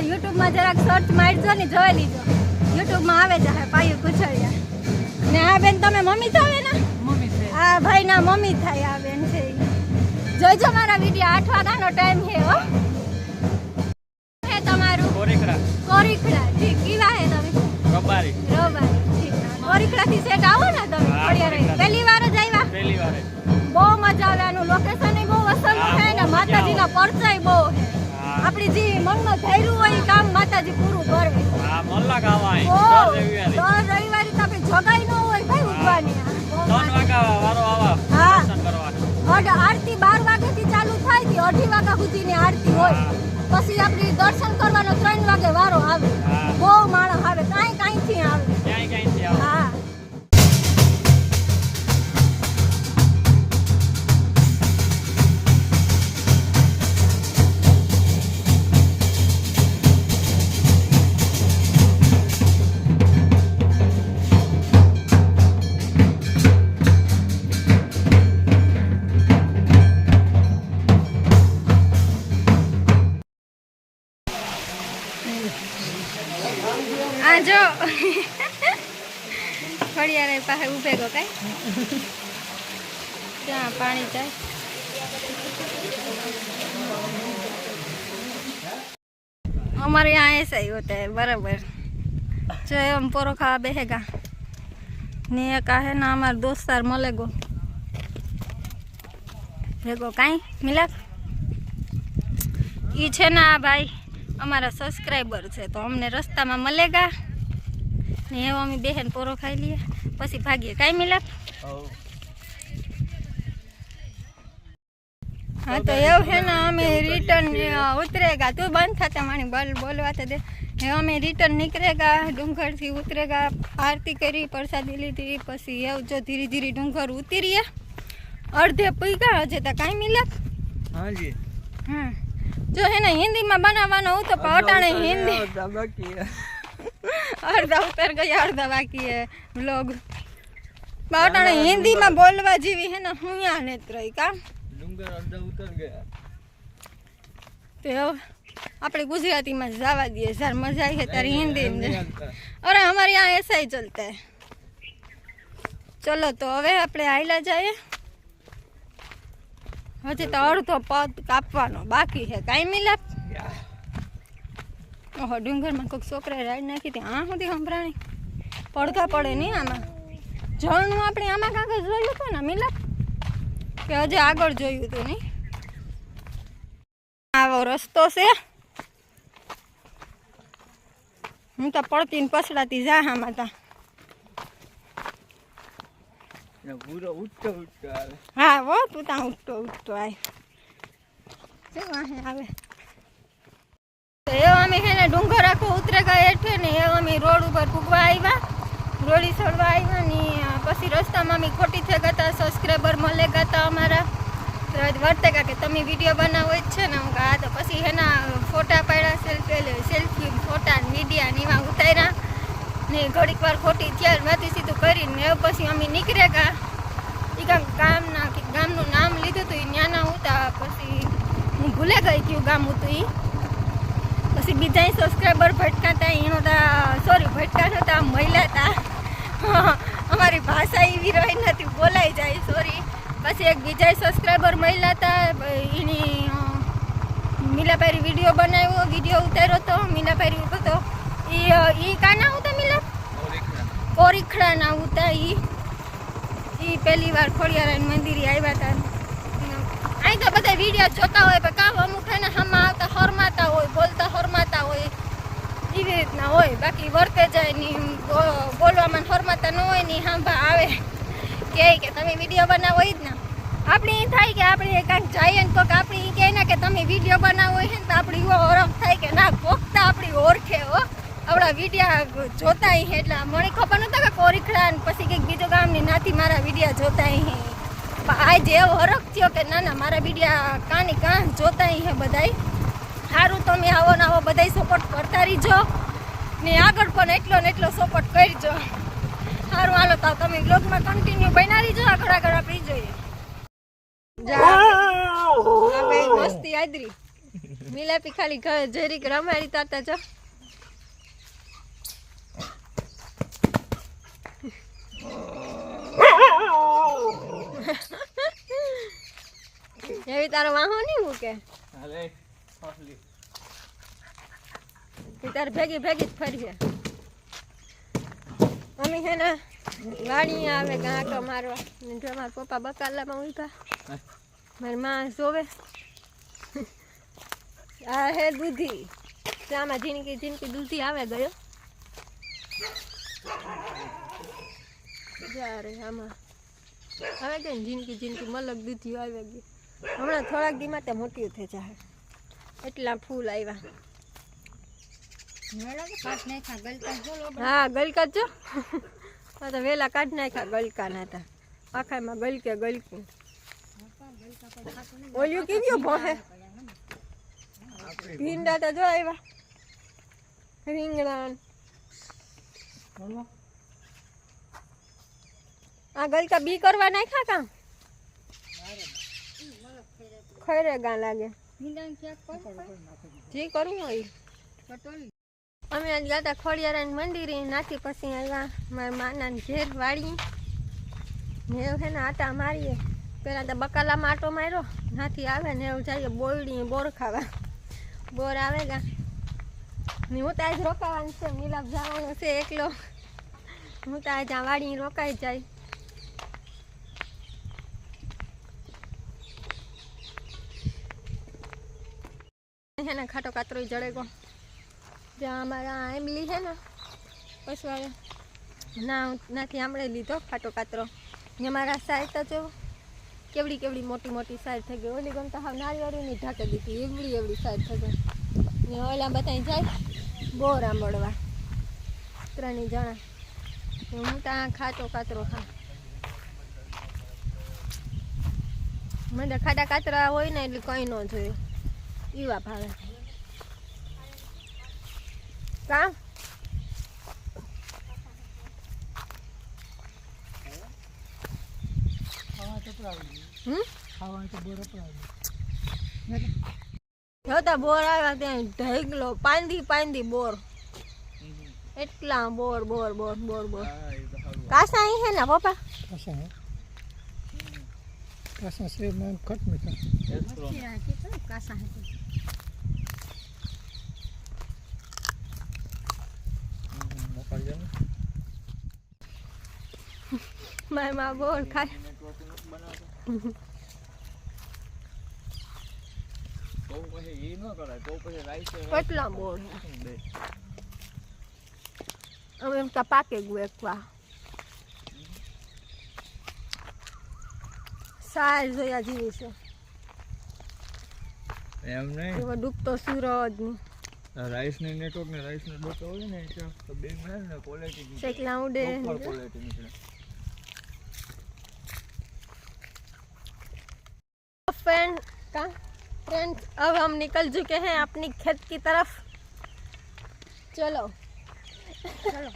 YouTube માં જરાક search મારજો ને જોઈ લીજો. YouTube માં આવે છે પાયુ કુછડિયા. ને આ બેન તમે મમ્મી થાવે ને? મમ્મી છે. આ ભાઈ ના મમ્મી થાય આ બેન છે. જોઈજો મારા વિડિયો 8 વાગ્યાનો ટાઈમ છે હો. હે તમારું કોરીખડા ઠીક કીવા હે તમે? રબારી ઠીક. કોરીખડા થી સેટ આવો ને તમે ખોડિયાર પહેલી વાર જ આવ્યા? પહેલી વાર. બહુ મજા આવે. આનું લોકેશન બહુ અસલ છે ને માતાજીના પરચાઈ બહુ છે. આપણી જે મનમાં ધૈર્યું હોય કામ માતાજી પૂરું કરે. હા મોલ્લા ગાવા દર રવિવારે તો આપણે જોગાઈ ન હોય ભાઈ ઉઠવાની. 3 વાગ્યા વારો આવા દર્શન કરવાનો. આરતી 12 વાગ્યાથી ચાલુ થાય છે. 2:30 વાગ્યા સુધીની આરતી હોય. પછી આપણે દર્શન કરવાનો 3 વાગે વારો આવે. બહુ માણસ આવે. કાંઈથી આવે. હા. આ જો ખોડિયાર પાસે ઉભે ગો કઈ ત્યાં પાણી જાય. हमारे यहाँ ऐसा ही होता है बराबर. जो हम पोरो खावा बेहेगा ने का है ना हमारे दोस्तार मलेगो देखो कहीं मिला ये छे ना भाई हमारा सब्सक्राइबर है तो हमने रास्ता में मलेगा ने एवं अमी बहन पोरो खाई लिए पसी भागीए कहीं मिला. हाँ तो ये है ना हमें रिटर्न उतरेगा. तू बंद था मानी बोलवा दे. हमें रिटर्न निकलेगा डूंगर थी उतरेगा. आरती करी प्रसादी ली थी पसी ये जो धीरे धीरे डूंगर उतरीए अर्धे पीगा हजे तो कहीं मिला. हाँ जी. हाँ जो है ना हिंदी में बनावानो हो तो पटाणे हिंदी अर्धा उतर गया अर्धा बाकी है व्लॉग. पटाणे हिंदी में बोलवा जीवी है ना हूँ यहाँ नेत्र का डूंगर अर्धा उतर गया तो अपने गुजराती में जावा दिए सर मजा आई है तारी हिंदी में. अरे हमारे यहाँ ऐसा ही चलता है. चलो तो हवे अपने आइला जाए. हजे तो अर्धो पद कापवानो बाकी है कई मिला. ओहो डूंगर में कोई छोकरा राइड नाखी थी आ सुधी संभराणी પડઘા પડે નહીં આમાં. ઝરણું આપણે આમાં કાંક જોયું હતું ને મિલા કે હજી આગળ જોયું હતું નહીં. આવો રસ્તો છે. હું તો પડતી ને પછડાતી જા આમાં તા. પૂરો ઉઠતો ઉઠતો આવે. હા વો તું તા ઉઠતો ઉઠતો આય છે વાહે આવે. તો એ અમે હે ને ડુંગર આખો ઉતરેગા હેઠે ને એ અમે રોડ ઉપર પૂગવા આવ્યા. રોડી ચડવા આવ્યા ને પછી રસ્તામાં અમે ખોટી થઈ ગયા. સબસ્ક્રાઈબર મળે ગયા અમારા વર્તેગા કે તમે વિડીયો બનાવો જ છે ને. હું હા તો પછી એના ફોટા પાડ્યા સેલ્ફી ફોટા મીડિયા ને એવા ઉતાર્યા ને ઘડીક વાર ખોટી ત્યાર વાતી સીધું કરીને પછી અમે નીકળ્યા ગયા. એ ગામનું નામ લીધું હતું એ ન્યાના હતા. પછી હું ભૂલે ગઈ કયું ગામ હતું એ. પછી બીજા સબસ્ક્રાઈબર ભટકાતા એનો સોરી ભટકાતા હતા મહિલા હતા. અમારી ભાષા એવી રહી નથી બોલાઈ જાય સોરી. પછી એક બીજા સબસ્ક્રાઈબર મહિલા હતા એની મીલાભાઈ વિડીયો બનાવ્યો વિડીયો ઉતાર્યો હતો. મીલાભાઈ ઉભો હતો એ કાના હતા મિલા કોરીખડા ના હતા. એ પહેલી વાર ખોડિયાર મંદિરે આવ્યા હતા. અહીં તો બધા વિડીયો જોતા હોય પણ કામ અમુક એને હમા આવતા હરમાતા હોય બોલતા હરમાતા હોય એવી રીતના હોય. બાકી વર્તે જાય ની બોલવામાં હરમાતા ન હોય ની હાંભા આવે કે તમે વિડીયો બનાવો જ ને. આપણે એ થાય કે આપણે કાંઈક જઈએ ને કોક આપણે એ કહે ને કે તમે વિડીયો બનાવો હોય ને તો આપણે એવો ઓળખ થાય કે ના કોકતા આપણી ઓળખે હો આપણા વિડીયા જોતા હે. એટલે મને ખબર નહોતા કે કોરીખડા ને પછી કંઈક બીજો ગામની નાથી મારા વિડીયા જોતા હે. આજે એવો હરખ થયો કે ના ના મારા વિડીયા કાની કાં જોતા હે બધાય. સારું તમે આવો ને આવો બધાય સપોર્ટ કરતા રહીજો ને આગળ પણ એટલો ને એટલો સપોર્ટ કરજો. સારું હાલો તો તમે બ્લોગમાં કન્ટિન્યુ બના રહીજો. આગળ આગળ આપણે જોઈએ મસ્તી આદરી મિલાપી ખાલી જરીક રમાડી તાતા જો એવી તારો વાહો નહીં મૂકે તારે ભેગી ભેગી જ ફરીએ અમે છે ને ગાડી આવે ગાંટો મારવા જો મારા પપ્પા બકાલામાં ઉભા મારી માં જોવે આ હે દૂધી આમાં ઝીણકી ઝીણકી દૂધી આવે ગયો જ્યારે આમાં આવે કે ઝીણકી ઝીણકી મલક દૂધી આવે ગઈ હમણાં થોડાક દી માટે મોટી થઈ જાય એટલા ફૂલ આવ્યા હા ગલકા જો હા તો વેલા કાઢી નાખ્યા ગલકા ના હતા આખામાં ગલકે ગલકું ઓલ્યું કીધું ભોહે ભીંડા તો જો આવ્યા રીંગણા આ ગલકા બી કરવા નાખ્યા કામ ખરે ગા લાગે જે કરવું હોય અમે આજ ગયા હતા ખોડિયારા મંદિરે નાથી પછી આવ્યા મારા માના ઘેર વાળી ને છે ને આટા મારીએ પેલા તો બકાલામાં આટો માર્યો નાથી આવે ને એવું જઈએ બોરડી બોર ખાવા બોર આવે ગા ને હું તો આજ રોકાવાનું છે મિલાપ જવાનું છે એકલો હું તો આજ વાડી રોકાઈ જાય है ना खाटो कातरो जड़ेगो जहाँ हमारा एमली है ना पशुवाले ना आमड़े लीधो खाटो कातरो हमारा साइड तो जो केवड़ी केवड़ी मोटी मोटी साइड थी गई ओली गम तो हाँ नारियल नहीं ढाके दी थी एवड़ी एवड़ी साइड थी गई ओला बताई जाए बोर आंबड़वा 3 जना हूँ तो खाटो कातरो खा मैं खाटा कातरा हो ने એટલે કઈ ન જોઈએ ઈવા ભાવે કા જોતા બોર આવ્યા ત્યાં ઢગલો પાંદી બોર એટલા બોર બોર બોર બોર બોર કાસા અહીં હે ના પપ્પા कासा से मैं कट में था कासा है मैं मां बोल खाए तो પછી ઈ ન કરાય તો પછી રાઈસ કેટલા બોર હવે એમ કા પાકે ગુએકવા સાલ જોયા જીવી છે એમ નહીં એવો ડૂબતો સૂરજ ની રાઈસ ને નેટવર્ક ને રાઈસ ને ડોતો હોય ને એટલે તો બે મળે ને ક્વોલિટી શેકલા ઉડે ઉપર ક્વોલિટી નીકળે फ्रेंड्स अब हम निकल चुके हैं अपनी खेत की तरफ चलो चलो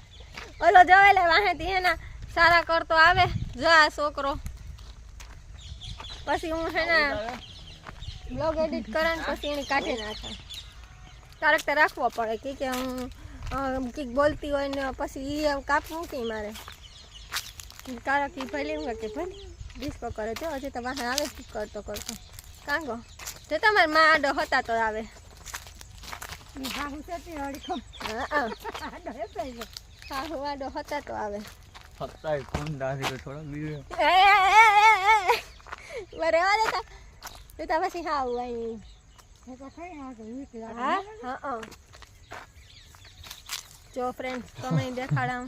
ओलो जवेले वाहेती है ना सारा करतो आवे जो आ छोकरो પછી હું છે ને બ્લોગ એડિટ કરે ને પછી એને કાઢી નાખે ક્યારેક તો રાખવો પડે કે હું કંઈક બોલતી હોય ને પછી એ કાપ મૂકી મારે ક્યારેક એ ભલે એમ કે ભલે ડિસ્કો કરે છે હજી તો વાહન આવે કરતો કાંગો જો તમારે માં આડો હતા તો આવે હાહુ આડો હતા તો આવે સત્તાય કોણ દાદી થોડા બીજો બરાબર હતા તો તા પછી હા આવી હા જો ફ્રેન્ડ્સ તમે દેખાડામ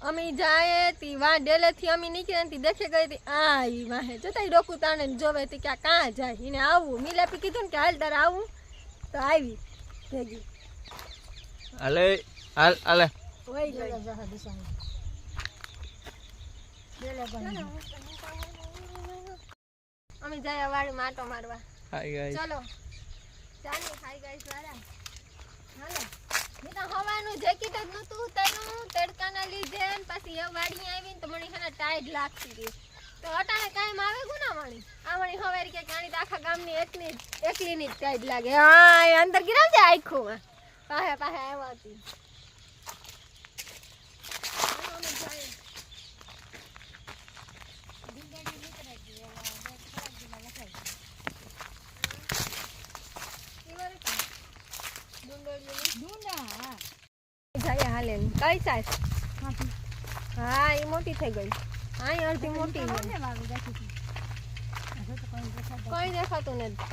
અમે જાય તી વા ડેલે થી અમે નીકળ્યા તી દેખે ગઈ તી આ ઈ વાહે જોતા ડોકુ તાણે જોવે તી કે કાં જાય એને આવું મિલાપી કીધું ને કે હાલ તાર આવું તો આવી ભેગી આલે આલે વઈ ગઈ અમે જાય વાડી માટો મારવા હાય ગાઈસ ચલો ચાલો હાય ગાઈસ વાળા હાલો મેં તો હવાનું જેકેટ જ નતું ઉતાર્યું તડકાના લીધે ને પછી એ વાડી આવીને તો મને હેના ટાઈડ લાગતી હતી તો અટાણે કાયમ આવે ગુનાવાણી આવાણી હવારી કે કાણી આખા ગામની એકલીની જ ટાઈડ લાગે હા એ અંદર ગિરાવ જાય આખું પાહે આવ્યા હતી જાય હાલે કઈ સાઈઝ હા એ મોટી થઈ ગઈ હા અડધી મોટી કઈ દેખાતું નથી